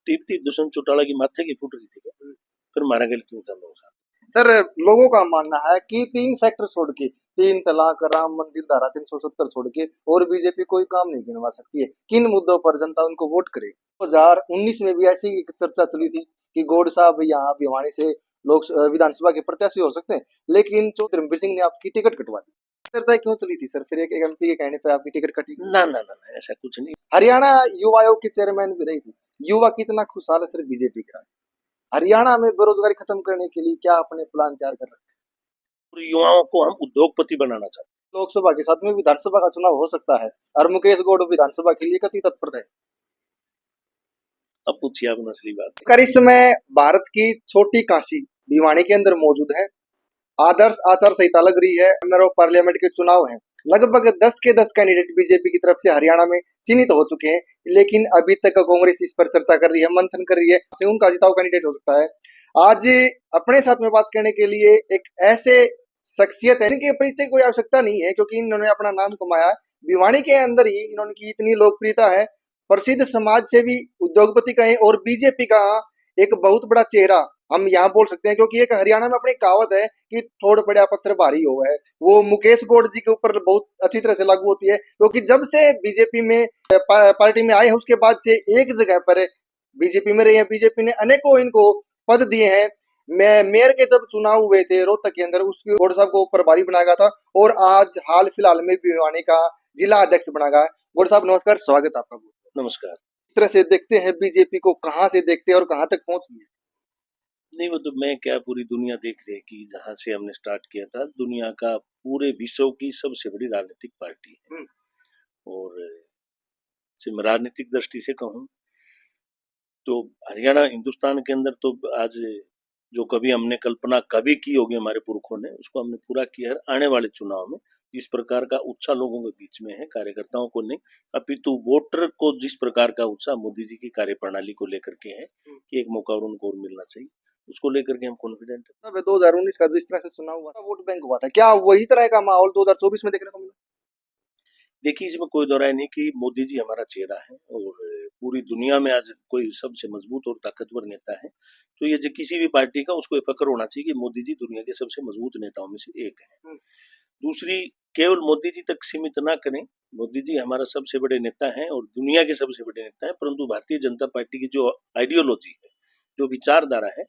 तकलीफ थी दुष्यंत चौटाला की माथे की फूट रही थी क्या? फिर मारा गया क्यों था लोग? सर, लोगों का मानना है कि तीन फैक्टर छोड़ के, तीन तलाक, राम मंदिर, धारा 370 छोड़ के और बीजेपी कोई काम नहीं गिनवा सकती है। किन मुद्दों पर जनता उनको वोट करे? 2019 में भी ऐसी एक चर्चा चली थी कि गौड़ साहब यहाँ भिवानी से लोक विधानसभा के प्रत्याशी हो सकते हैं, लेकिन धर्मवीर सिंह ने आपकी टिकट कटवा दी। चर्चा क्यों चली थी सर? फिर एक एमपी के कहने पर आपकी टिकट कटी? ना ना ना ना, ऐसा कुछ नहीं। हरियाणा युवा आयोग की चेयरमैन भी रही थी। युवा कितना खुशहाल है सर बीजेपी के राज। हरियाणा में बेरोजगारी खत्म करने के लिए क्या अपने प्लान तैयार कर रखे पूरे युवाओं को हम उद्योगपति बनाना चाहते हैं? लोकसभा के साथ में विधानसभा का चुनाव हो सकता है और मुकेश गौड़ विधानसभा के लिए कति तत्पर है। हैं। अब पूछिए आप असली बात। कर इस समय भारत की छोटी काशी भिवानी के अंदर मौजूद है। आदर्श आचार संहिता लग रही है। पार्लियामेंट के चुनाव हैं। लगभग 10 के 10 कैंडिडेट बीजेपी की तरफ से हरियाणा में चिन्हित हो चुके हैं, लेकिन अभी तक कांग्रेस इस पर चर्चा कर रही है, मंथन कर रही है से उनका जिताऊ कैंडिडेट हो सकता है। आज अपने साथ में बात करने के लिए एक ऐसे शख्सियत है, इनके परिचय की कोई आवश्यकता नहीं है क्योंकि इन्होंने अपना नाम कमाया। भिवानी के अंदर ही इन्होंने की इतनी लोकप्रियता है। प्रसिद्ध समाज सेवी, उद्योगपति कहें और बीजेपी का एक बहुत बड़ा चेहरा हम यहाँ बोल सकते हैं, क्योंकि एक हरियाणा में अपनी कहावत है कि थोड़ पड़ा पत्थर भारी हो है। वो मुकेश गौड़ जी के ऊपर बहुत अच्छी तरह से लागू होती है, क्योंकि जब से बीजेपी में पार्टी में आए हैं उसके बाद से एक जगह पर बीजेपी में रहे हैं। बीजेपी ने अनेकों इनको पद दिए हैं। मैं मेयर के जब चुनाव हुए थे रोहतक के अंदर, उसके गौड़ साहब को प्रभारी बनाया गया था और आज हाल फिलहाल में भिवानी का जिला अध्यक्ष बना गया। गौड़ साहब नमस्कार, स्वागत आपका। नमस्कार। इस तरह से देखते हैं बीजेपी को, कहाँ से देखते हैं और कहाँ तक पहुंच गई? नहीं, वो तो मैं क्या, पूरी दुनिया देख रही है कि जहां से हमने स्टार्ट किया था, दुनिया का पूरे विश्व की सबसे बड़ी राजनीतिक पार्टी है। और सिर्फ राजनीतिक दृष्टि से कहूँ तो हरियाणा हिंदुस्तान के अंदर तो आज जो कभी हमने कल्पना कभी की होगी हमारे पुरखों ने, उसको हमने पूरा किया है। आने वाले चुनाव में जिस प्रकार का उत्साह लोगों के बीच में है, कार्यकर्ताओं को नहीं अपितु वोटर को जिस प्रकार का उत्साह मोदी जी की कार्यप्रणाली को लेकर के है कि एक मौका और उनको और मिलना चाहिए, उसको लेकर के हम कॉन्फिडेंट है। 2019 का जिस तरह से चुनाव हुआ था, वोट बैंक हुआ था, क्या वही तरह का माहौल 2024 में देखने को मिला? देखिए, इसमें कोई दो राय नहीं कि मोदी जी हमारा चेहरा है और पूरी दुनिया में आज कोई सबसे मजबूत और ताकतवर नेता है, तो ये जो किसी भी पार्टी का उसको फक्र होना चाहिए कि मोदी जी दुनिया के सबसे मजबूत नेताओं में से एक है। दूसरी, केवल मोदी जी तक सीमित ना करें। मोदी जी हमारा सबसे बड़े नेता हैं और दुनिया के सबसे बड़े नेता हैं, परंतु भारतीय जनता पार्टी की जो आइडियोलॉजी है, जो विचारधारा है,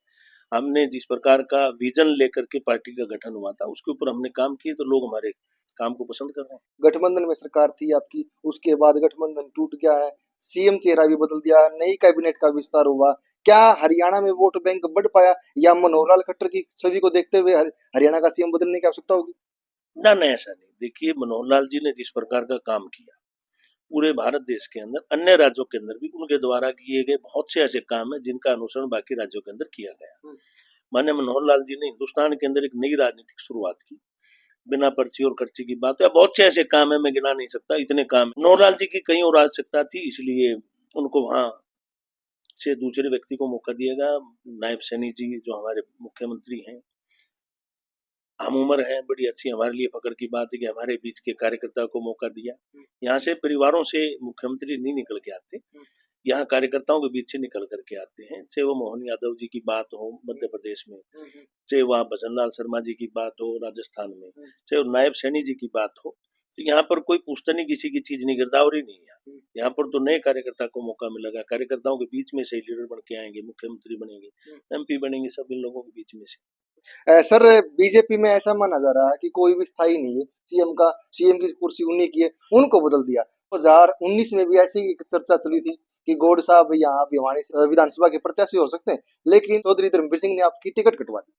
हमने जिस प्रकार का विजन लेकर के पार्टी का गठन हुआ था उसके ऊपर हमने काम किए, तो लोग हमारे काम को पसंद कर रहे हैं। गठबंधन में सरकार थी आपकी, उसके बाद गठबंधन टूट गया है, सीएम चेहरा भी बदल दिया, नई कैबिनेट का विस्तार हुआ। क्या हरियाणा में वोट बैंक बढ़ पाया या मनोहर लाल खट्टर की छवि को देखते हुए हरियाणा का सीएम बदलने की आवश्यकता होगी? ना ना, ऐसा नहीं। देखिए, मनोहर लाल जी ने जिस प्रकार का काम किया पूरे भारत देश के अंदर, अन्य राज्यों के अंदर भी उनके द्वारा किए गए बहुत से ऐसे काम है जिनका अनुसरण बाकी राज्यों के अंदर किया गया। माननीय मनोहर लाल जी ने हिंदुस्तान के अंदर एक नई राजनीतिक शुरुआत की, बिना पर्ची और खर्ची की बात है। बहुत से ऐसे काम है, मैं गिना नहीं सकता, इतने काम। मनोहर लाल जी की कहीं और आवश्यकता थी, इसलिए उनको वहां से दूसरे व्यक्ति को मौका दिया गया। नायब सैनी जी जो हमारे मुख्यमंत्री हैं, हम उम्र है, बड़ी अच्छी हमारे लिए फकर की बात है कि हमारे बीच के कार्यकर्ता को मौका दिया। यहाँ से परिवारों से मुख्यमंत्री नहीं निकल के आते, यहाँ कार्यकर्ताओं के बीच से निकल करके आते हैं। चाहे वो मोहन यादव जी की बात हो मध्य प्रदेश में, चाहे वहाँ भजन लाल शर्मा जी की बात हो राजस्थान में, चाहे वो नायब सैनी जी की बात हो, तो यहाँ पर कोई पूछतानी किसी की चीज नहीं, गिरदावरी नहीं है। यहाँ पर तो नए कार्यकर्ता को मौका मिलेगा, कार्यकर्ताओं के बीच में से लीडर बन के आएंगे, मुख्यमंत्री बनेंगे, एमपी बनेंगे, सब इन लोगों के बीच में से। सर, बीजेपी में ऐसा माना जा रहा है कि कोई भी स्थायी नहीं है। सीएम की कुर्सी उन्हीं की है, उनको बदल दिया। 2019 में भी ऐसी एक चर्चा चली थी कि गौड़ साहब यहाँ भिवानी विधानसभा के प्रत्याशी हो सकते हैं, लेकिन चौधरी धर्मवीर सिंह ने आपकी टिकट कटवा दी।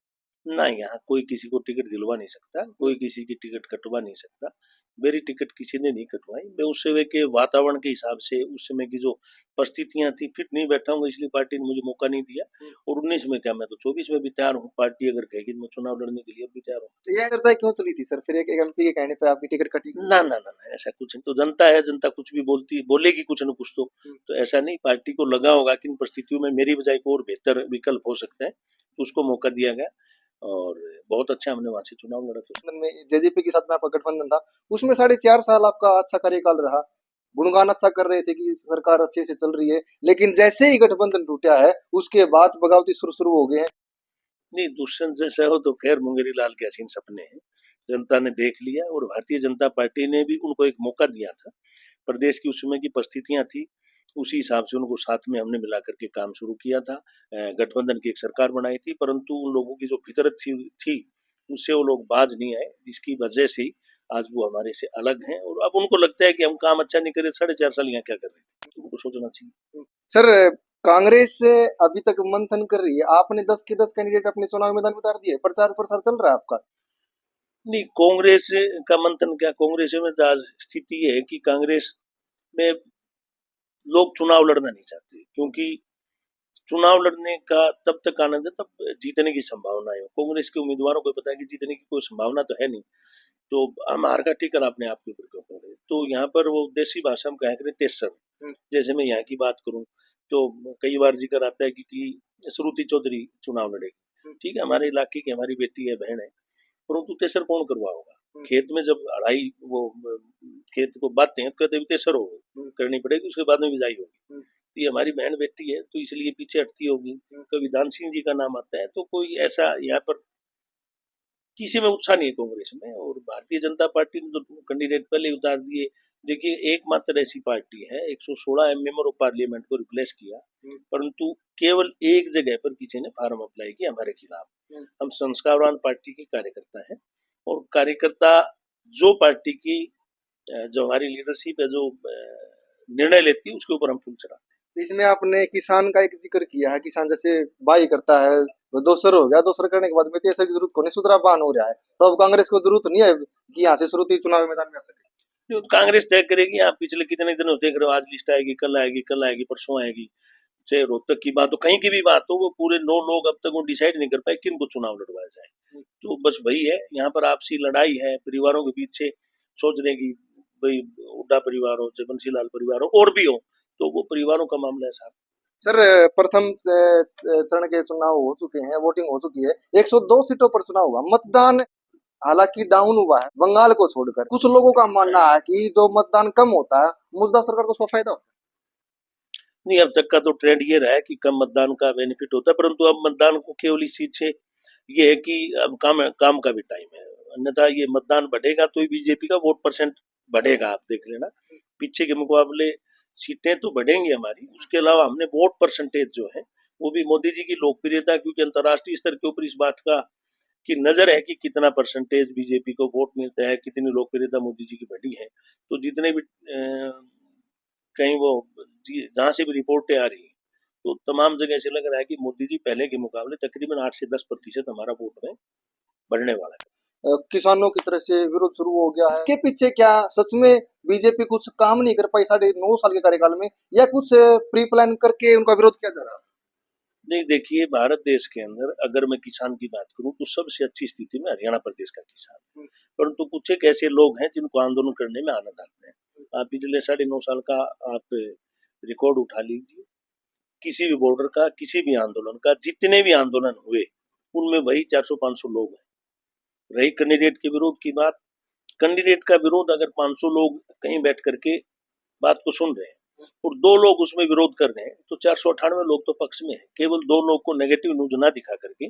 ना, यहाँ कोई किसी को टिकट दिलवा नहीं सकता, कोई किसी की टिकट कटवा नहीं सकता। मेरी टिकट किसी ने नहीं कटवाई। मैं उस समय के वातावरण के हिसाब से, उस समय की जो परिस्थितियां थी, फिट नहीं बैठा हूँ, इसलिए पार्टी ने मुझे मौका नहीं दिया। और 19 में क्या, मैं तो 24 में भी तैयार हूँ। पार्टी अगर कहेगी मैं चुनाव लड़ने के लिए भी तैयार हूँ। यह चर्चा क्यों चली थी सर? फिर एक एमपी के कहने पर आपकी टिकट कटी? ना ना ना ना, ऐसा कुछ नहीं। तो जनता है, जनता कुछ भी बोलती बोलेगी कुछ न कुछ तो ऐसा नहीं। पार्टी को लगा होगा कि इन परिस्थितियों में मेरी बजाय को और बेहतर विकल्प हो सकते हैं, तो उसको मौका दिया गया और बहुत अच्छा हमने वहां से चुनाव लड़ा। तो में जेजेपी के साथ में आपका गठबंधन था, उसमें 4.5 साल आपका अच्छा कार्यकाल रहा। गुणगान अच्छा कर रहे थे कि सरकार अच्छे से चल रही है, लेकिन जैसे ही गठबंधन टूटा है उसके बाद बगावती सुर शुरू हो गए हैं। नहीं, दुष्यंत जैसा हो तो खैर मुंगेरी लाल के हसीन सपने हैं, जनता ने देख लिया और भारतीय जनता पार्टी ने भी उनको एक मौका दिया था। प्रदेश की उस समय की परिस्थितियां थी, उसी हिसाब से उनको साथ में हमने मिला करके काम शुरू किया था। गठबंधन की एक सरकार बनाई थी, परंतु उन लोगों की जो फितरत थी उससे वो लोग बाज नहीं आए, जिसकी वजह से ही आज वो हमारे से अलग हैं। और अब उनको लगता है कि हम काम अच्छा नहीं करे, 4.5 साल यहाँ क्या कर रहे थे, तो उनको सोचना चाहिए। सर, कांग्रेस अभी तक मंथन कर रही है, आपने 10 के 10 कैंडिडेट अपने चुनाव मैदान में उतार दिए, प्रचार प्रसार चल रहा है आपका। नहीं, कांग्रेस का मंथन क्या, कांग्रेस में तो आज स्थिति ये है कि कांग्रेस में लोग चुनाव लड़ना नहीं चाहते, क्योंकि चुनाव लड़ने का तब तक आनंद है तब जीतने की संभावना है। कांग्रेस के उम्मीदवारों को पता है कि जीतने की कोई संभावना तो है नहीं, तो हम हार का टिकर अपने आप के ऊपर क्यों करें। तो यहाँ पर वो देसी भाषा में कहा करें तेसर, जैसे मैं यहाँ की बात करूं तो कई बार जिक्र आता है कि श्रुति चौधरी चुनाव लड़ेगी, ठीक है, हमारे इलाके की हमारी बेटी है, बहन है, परंतु तेसर कौन करवाओगा। खेत में जब अढ़ाई वो खेत को बांधते हैं तो कहते हैं तेसर हो करनी पड़ेगी, उसके बाद में विदाई होगी। तो ये हमारी बहन बेटी है, तो इसलिए पीछे हटती होगी। कभी दान सिंह जी का नाम आता है, तो कोई ऐसा यहाँ पर किसी में उत्साह नहीं है कांग्रेस में। और भारतीय जनता पार्टी ने तो कैंडिडेट पहले ही उतार दिए। देखिए, एकमात्र ऐसी पार्टी है 116 मेंबर ऑफ पार्लियामेंट को रिप्लेस किया, परंतु केवल एक जगह पर किसी ने फार्म अप्लाई किया हमारे खिलाफ। हम संस्कारवान पार्टी के कार्यकर्ता हैं, और कार्यकर्ता जो पार्टी की जो हमारी लीडरशिप है, जो निर्णय लेती है, उसके ऊपर हम फूल चढ़ाते हैं। इसमें आपने किसान का एक जिक्र किया है, किसान जैसे बाई करता है, वो दोसर हो गया, दोसर करने के बाद में तेसर की जरूरत को नहीं, सुतरापान हो रहा है, तो अब कांग्रेस को जरूरत नहीं है कि यहाँ से शुरुआती चुनाव मैदान में आ सके। तो कांग्रेस तय करेगी। आप पिछले कितने दिनों से देख रहे हो, आज लिस्ट आएगी, कल आएगी, कल आएगी, परसों आएगी। चाहे रोहतक की बात हो, कहीं की भी बात हो, वो पूरे 9 लोग अब तक वो डिसाइड नहीं कर पाए किन को चुनाव लड़वाया जाए। तो बस वही है, यहाँ पर आपसी लड़ाई है परिवारों के बीच से, सोचने की, भाई हुड्डा परिवार हो, चाहे बंसीलाल परिवार हो, और भी हो, तो वो परिवारों का मामला है साहब। सर, प्रथम चरण के चुनाव हो चुके हैं, वोटिंग हो चुकी है, 102 सीटों पर चुनाव हुआ, मतदान हालांकि डाउन हुआ है बंगाल को छोड़कर। कुछ लोगों का मानना है कि जो मतदान कम होता है मुजदा सरकार को उसका फायदा होता नहीं, अब तक का तो ट्रेंड ये रहा है कि कम मतदान का बेनिफिट होता है, परंतु अब मतदान को केवल इस चीज से ये है कि अब काम काम का भी टाइम है। अन्यथा ये मतदान बढ़ेगा तो ही बीजेपी का वोट परसेंट बढ़ेगा, आप देख लेना। पीछे के मुकाबले सीटें तो बढ़ेंगी हमारी, उसके अलावा हमने वोट परसेंटेज जो है वो भी मोदी जी की लोकप्रियता, क्योंकि अंतर्राष्ट्रीय स्तर के ऊपर इस बात का की नजर है कि कितना परसेंटेज बीजेपी को वोट मिलता है, कितनी लोकप्रियता मोदी जी की बढ़ी है। तो जितने भी कहीं वो जहां से भी रिपोर्टें आ रही हैं, तो तमाम जगह से लग रहा है कि मोदी जी पहले के मुकाबले तकरीबन 8 से 10% हमारा वोट में बढ़ने वाला है। है। किसानों की तरफ से विरोध शुरू हो गया है, इसके पीछे क्या सच में बीजेपी कुछ काम नहीं कर पाई 9.5 साल के कार्यकाल में, या कुछ प्री प्लान करके उनका विरोध किया जा रहा है। नहीं, देखिए, भारत देश के अंदर अगर मैं किसान की बात करूं तो सबसे अच्छी स्थिति में हरियाणा प्रदेश का किसान है, परंतु कुछ एक ऐसे लोग हैं जिनको आंदोलन करने में आनंद आता है। आप पिछले 9.5 साल का आप रिकॉर्ड उठा लीजिए, किसी भी बॉर्डर का, किसी भी आंदोलन का, जितने भी आंदोलन हुए उनमें वही 400-500 लोग हैं। रही कैंडिडेट के विरोध की बात, कैंडिडेट का विरोध अगर 500 लोग कहीं बैठ करके बात को सुन रहे हैं और 2 लोग उसमें विरोध कर रहे हैं, तो 498 लोग तो पक्ष में है। केवल 2 लोग को नेगेटिव न्यूज ना दिखा करके,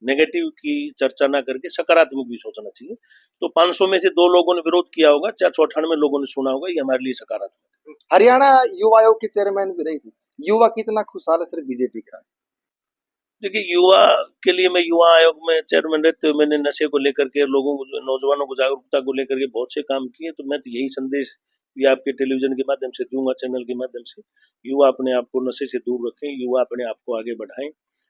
नेगेटिव की चर्चा ना करके सकारात्मक भी सोचना चाहिए। तो 500 में से 2 लोगों ने विरोध किया होगा, 498 लोगों ने सुना होगा, ये हमारे लिए सकारात्मक। हरियाणा युवा आयोग की चेयरमैन भी रही थी, युवा कितना खुशहाल है सिर्फ बीजेपी का। देखिए, युवा के लिए मैं युवा आयोग में चेयरमैन रहते हुए मैंने नशे को लेकर के, लोगों को, नौजवानों को जागरूकता को लेकर के बहुत से काम किए। तो मैं तो यही संदेश भी आपके टेलीविजन के माध्यम से दूंगा, चैनल के माध्यम से, युवा अपने आप को नशे से दूर रखें, युवा अपने आप को आगे बढ़ाएं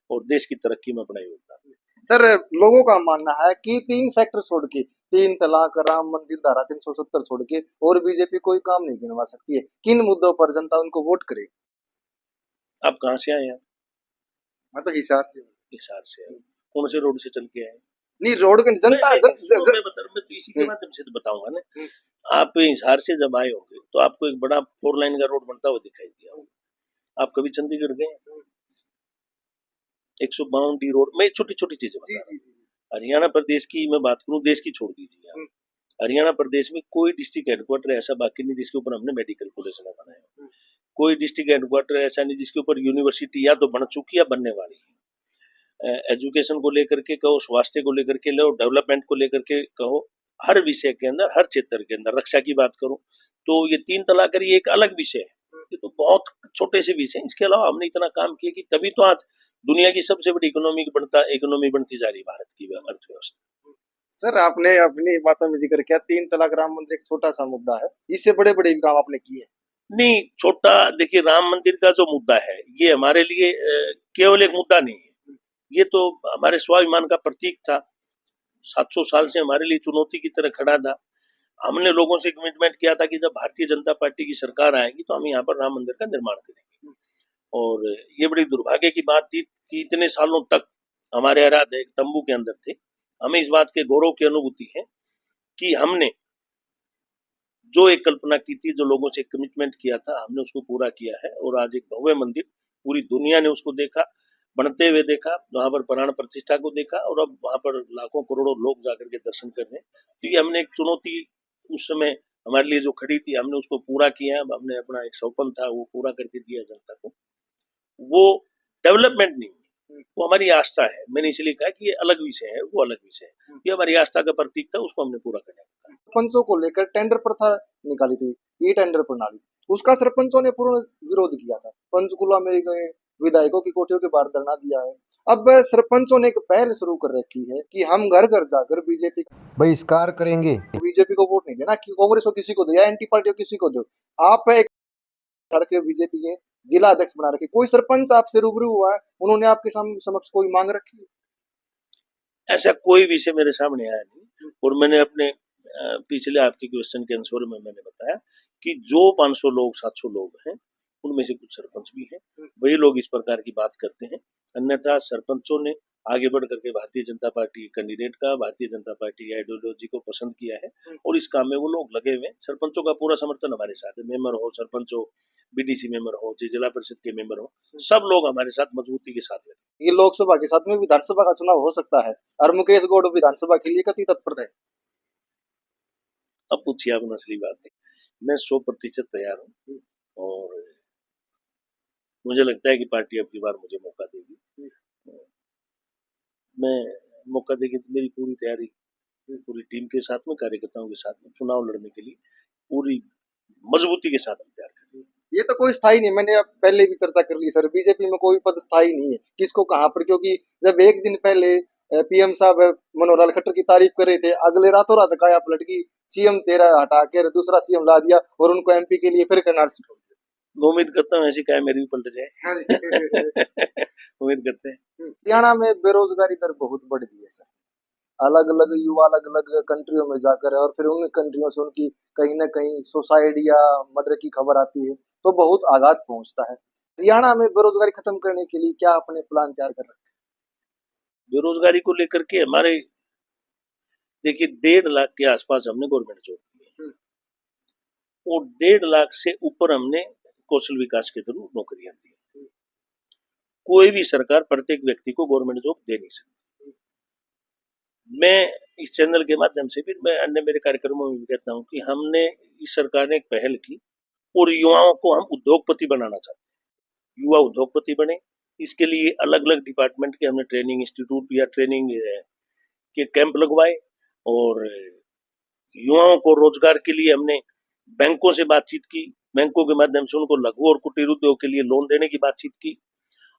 और देश की तरक्की में अपना योगदान दें। सर, लोगों का मानना है कि 3 फैक्टर छोड़ के, 3 तलाक, राम मंदिर, धारा 370 छोड़ के और बीजेपी कोई काम नहीं गिनवा सकती है। किन मुद्दों पर जनता उनको वोट करे। आप कहाँ से आए हैं? मैं तो हिसार से हूँ। हिसार से आए? कौन से रोड से चल के आए? नहीं, रोड के जनता मैं तो इसी के माध्यम से तो बताऊंगा ना। आप हिसार से जब आए होंगे तो आपको एक बड़ा 4 लाइन का रोड बनता हुआ दिखाई दिया होगा। आप कभी चंडीगढ़ गए? 152 रोड में छोटी छोटी चीजें बता रहा हूँ। हरियाणा प्रदेश की मैं बात करूं, देश की छोड़ दीजिए आप, हरियाणा प्रदेश में कोई डिस्ट्रिक्ट हेडक्वार्टर ऐसा बाकी नहीं जिसके ऊपर हमने मेडिकल कॉलेज ना बनाया। कोई डिस्ट्रिक्ट हेडक्वार्टर ऐसा नहीं जिसके ऊपर यूनिवर्सिटी या तो बन चुकी या बनने वाली है। एजुकेशन को लेकर के कहो, स्वास्थ्य को लेकर के लो, डेवलपमेंट को लेकर के कहो, हर विषय के अंदर, हर क्षेत्र के अंदर, रक्षा की बात करो तो ये 3 तलाक ये एक अलग विषय है। ये तो बहुत छोटे से विषय हैं। इसके अलावा हमने इतना काम किया कि तभी तो आज दुनिया की सबसे बड़ी इकोनॉमी बनती जा रही भारत की अर्थव्यवस्था। सर आपने अपनी बातों में जिक्र किया 3 तलाक, राम मंदिर एक छोटा सा मुद्दा है, इससे बड़े बड़े भी काम आपने किए। नहीं, छोटा देखिए, राम मंदिर का जो मुद्दा है ये हमारे लिए केवल एक मुद्दा नहीं है, ये तो हमारे स्वाभिमान का प्रतीक था। 700 साल से हमारे लिए चुनौती की तरह खड़ा था। हमने लोगों से कमिटमेंट किया था कि जब भारतीय जनता पार्टी की सरकार आएगी तो हम यहाँ पर राम मंदिर का निर्माण करेंगे। और ये बड़ी दुर्भाग्य की बात थी कि इतने सालों तक हमारे आराध्य एक तंबू के अंदर थे। हमें इस बात के गौरव की अनुभूति है कि हमने जो एक कल्पना की थी, जो लोगों से कमिटमेंट किया था, हमने उसको पूरा किया है। और आज एक भव्य मंदिर पूरी दुनिया ने उसको देखा, बनते हुए देखा, वहां पर प्राण प्रतिष्ठा को देखा और अब वहां पर लाखों करोड़ों लोग जाकर के दर्शन कर रहे हैं। तो ये हमने एक चुनौती उस समय हमारे लिए जो खड़ी थी, हमने उसको पूरा किया। अब हमने अपना एक सपना था वो पूरा करके दिया जनता को। वो डेवलपमेंट नहीं, वो हमारी आस्था है। मैंने इसलिए कहा कि ये अलग विषय है, वो अलग विषय है। ये हमारी आस्था का प्रतीक था, उसको हमने पूरा करने का। सरपंचों को लेकर टेंडर प्रथा निकाली थी, ई टेंडर प्रणाली, उसका सरपंचों ने पूर्ण विरोध किया था। पंचकुला में गए, विधायकों की कोठियों के बाहर धरना दिया है। अब सरपंचों ने एक पहल शुरू कर रखी है कि हम घर घर जाकर बीजेपी बहिष्कार करेंगे। बीजेपी को वोट नहीं देना, कि कांग्रेस को किसी को दो या एंटी पार्टी को किसी को दो। आप एक के बीजेपी के जिला अध्यक्ष बना रखे, कोई सरपंच आपसे रूबरू हुआ है, उन्होंने आपके समक्ष कोई मांग रखी है? ऐसा कोई विषय मेरे सामने आया नहीं। और मैंने अपने पिछले आपके क्वेश्चन के आंसर में मैंने बताया कि जो 500 लोग 700 लोग हैं उनमें से कुछ सरपंच भी हैं, वही लोग इस प्रकार की बात करते हैं। अन्यथा सरपंचों ने आगे बढ़ करके भारतीय जनता पार्टी कैंडिडेट का, भारतीय जनता पार्टी आइडियोलॉजी को पसंद किया है और इस काम में वो लोग लगे हुए हैं। सरपंचों का पूरा समर्थन हमारे साथ है। मेंबर हो, सरपंच हो, बीडीसी मेंबर हो, जिला परिषद के मेंबर हो, सब लोग हमारे साथ मजबूती के साथ हैं। ये लोकसभा के साथ में विधानसभा का चुनाव हो सकता है और मुकेश गौड़ विधानसभा के लिए कति तत्पर है? अब पूछिए आप असली बात। मैं 100% तैयार हूँ और मुझे लगता है कि पार्टी अब की बार मुझे मौका देगी। मैं मौका देगी तो मेरी पूरी तैयारी पूरी टीम के साथ में, कार्यकर्ताओं के साथ में चुनाव लड़ने के लिए पूरी मजबूती के साथ हम तैयार करेंगे। ये तो कोई स्थायी नहीं, मैंने अब पहले भी चर्चा कर ली सर, बीजेपी में कोई पद स्थायी नहीं है, किसको कहां पर, क्योंकि जब एक दिन पहले पीएम साहब मनोहर लाल खट्टर की तारीफ कर रहे थे, अगले रातों रात काया पलट गई, सीएम चेहरा हटा कर दूसरा सीएम ला दिया और उनको एमपी के लिए फिर करनाल से छोड़ मैं उम्मीद करता हूँ ऐसी काय मेरी भी पलट जाए। दिया। उम्मीद करते हैं। हरियाणा में बेरोजगारी दर बहुत बढ़ गई है सर, अलग अलग युवा अलग अलग कंट्रियों में जाकर, और फिर उन कंट्रियों से उनकी कहीं ना कहीं सुसाइड या मर्डर की खबर आती है तो बहुत आघात पहुंचता है। हरियाणा में बेरोजगारी खत्म करने के लिए क्या अपने प्लान तैयार कर रखे? बेरोजगारी को लेकर के हमारे देखिए 1.5 लाख के आसपास हमने गवर्नमेंट जॉब की है और 1.5 लाख से ऊपर हमने कौशल विकास के थ्रू नौकरियां दी है। कोई भी सरकार प्रत्येक व्यक्ति को गवर्नमेंट जॉब दे नहीं सकती। मैं इस चैनल के माध्यम से भी मैं अन्य मेरे कार्यक्रमों में भी कहता हूं कि हमने इस सरकार ने एक पहल की और युवाओं को हम उद्योगपति बनाना चाहते हैं। युवा उद्योगपति बने, इसके लिए अलग अलग डिपार्टमेंट के हमने ट्रेनिंग इंस्टीट्यूट या ट्रेनिंग के कैंप लगवाए और युवाओं को रोजगार के लिए हमने बैंकों से बातचीत की, बैंकों के माध्यम से उनको लघु और कुटीर उद्योग के लिए लोन देने की बातचीत की।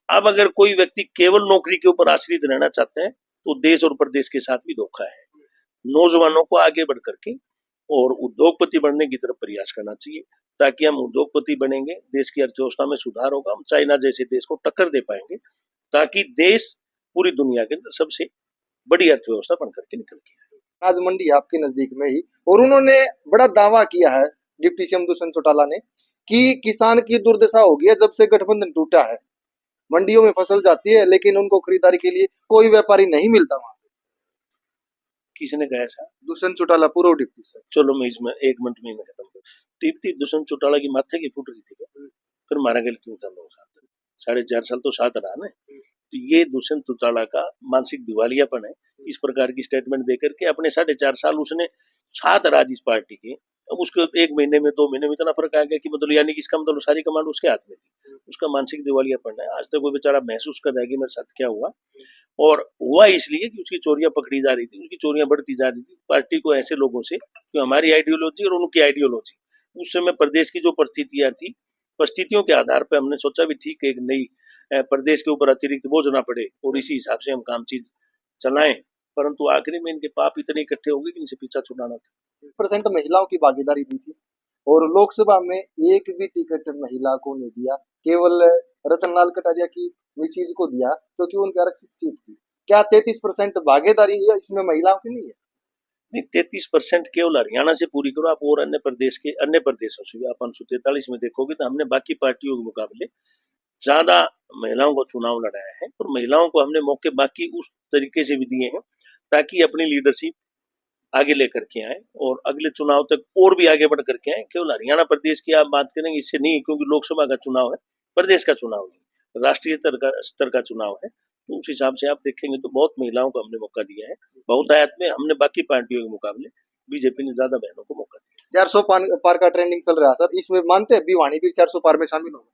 अब अगर कोई व्यक्ति केवल नौकरी के ऊपर आश्रित रहना चाहते हैं तो देश और प्रदेश के साथ भी धोखा है। नौजवानों को आगे बढ़ करके और उद्योगपति बनने की तरफ प्रयास करना चाहिए, ताकि हम उद्योगपति बनेंगे, देश की अर्थव्यवस्था में सुधार होगा, हम चाइना जैसे देश को टक्कर दे पाएंगे, ताकि देश पूरी दुनिया के अंदर सबसे बड़ी अर्थव्यवस्था बन करके निकल के आए। आज मंडी है आपके नजदीक में ही, और उन्होंने बड़ा दावा किया है डिप्टी सीएम दुष्यंत चौटाला ने कि किसान की दुर्दशा हो गई है जब से गठबंधन टूटा है। मंडियों में फसल जाती है लेकिन उनको खरीदारी के लिए कोई व्यापारी नहीं मिलता वहां। किसने कहा ऐसा? दुष्यंत चौटाला पूर्व डिप्टी सर। चलो मैं इसमें 1 मिनट में खत्म कर। दीप्ति दुष्यंत चौटाला की माथे की फूट रही थी क्या? फिर मारा गया क्यों था? लोग साथ 4.5 साल तो साथ रहा ना। ये दुष्यंत चौटाला का मानसिक दिवालियापन है। इस प्रकार की स्टेटमेंट देकर के अपने 4.5 साल उसने 7 राज्य इस पार्टी के, अब उसको 1 महीने में 2 महीने में इतना फर्क आ गया कि मतलब यानी कि इसका मतलब सारी कमांड उसके हाथ में थी। उसका मानसिक दिवालियापन है। आज तक वो बेचारा महसूस कर रहा है कि मेरे साथ क्या हुआ, और हुआ इसलिए कि उसकी चोरियां पकड़ी जा रही थी, उसकी चोरियां बढ़ती जा रही थी। पार्टी को ऐसे लोगों से, कि हमारी आइडियोलॉजी और उनकी आइडियोलॉजी, उस समय प्रदेश की जो परिस्थितियों के आधार पर हमने सोचा भी ठीक है, एक नई प्रदेश के ऊपर अतिरिक्त बोझ ना पड़े और इसी हिसाब से हम काम चीज चलाएं, परंतु आखिरी में इनके पाप इतने इकट्ठे हो गए कि इनसे पीछा छुड़ाना था। 1% महिलाओं की भागीदारी दी थी और लोकसभा में एक भी टिकट महिला को नहीं दिया, केवल रतनलाल कटारिया की मिसीज को दिया क्योंकि उनकी आरक्षित सीट थी। क्या 33% भागीदारी है इसमें महिलाओं की नहीं है? नहीं, 33% केवल हरियाणा से पूरी करो आप, और अन्य प्रदेशों से भी। आप 1943 में देखोगे तो हमने बाकी पार्टियों के मुकाबले ज्यादा महिलाओं को चुनाव लड़ाया है, और महिलाओं को हमने मौके बाकी उस तरीके से भी दिए हैं ताकि अपनी लीडरशिप आगे लेकर के आए और अगले चुनाव तक और भी आगे बढ़ करके आए। केवल हरियाणा प्रदेश की आप बात करेंगे इससे नहीं, क्योंकि लोकसभा का चुनाव है, प्रदेश का चुनाव नहीं, राष्ट्रीय स्तर का चुनाव है। तो उस हिसाब से आप देखेंगे तो बहुत महिलाओं को हमने मौका दिया है। बहुतायत में हमने बाकी पार्टियों के मुकाबले बीजेपी ने ज्यादा बहनों को मौका दिया। 400 पार का ट्रेंडिंग चल रहा है सर, इसमें मानते हैं भिवानी भी 400 पार में शामिल होगा?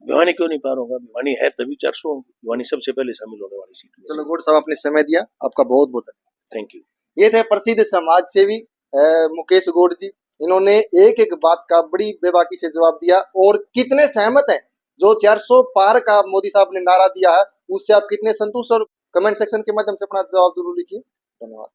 भिवानी क्यों नहीं पार होगा? भिवानी है तभी 400 होगी। भिवानी सबसे पहले शामिल होने वाली सीट में। चलो गौड़ साहब, आपने समय दिया, आपका बहुत बहुत धन्यवाद। Thank you. ये थे प्रसिद्ध समाज सेवी मुकेश गौड़ जी। इन्होंने एक एक बात का बड़ी बेबाकी से जवाब दिया और कितने सहमत हैं, जो 400 पार का मोदी साहब ने नारा दिया है उससे आप कितने संतुष्ट, और कमेंट सेक्शन के माध्यम से अपना जवाब जरूर लिखिए। धन्यवाद।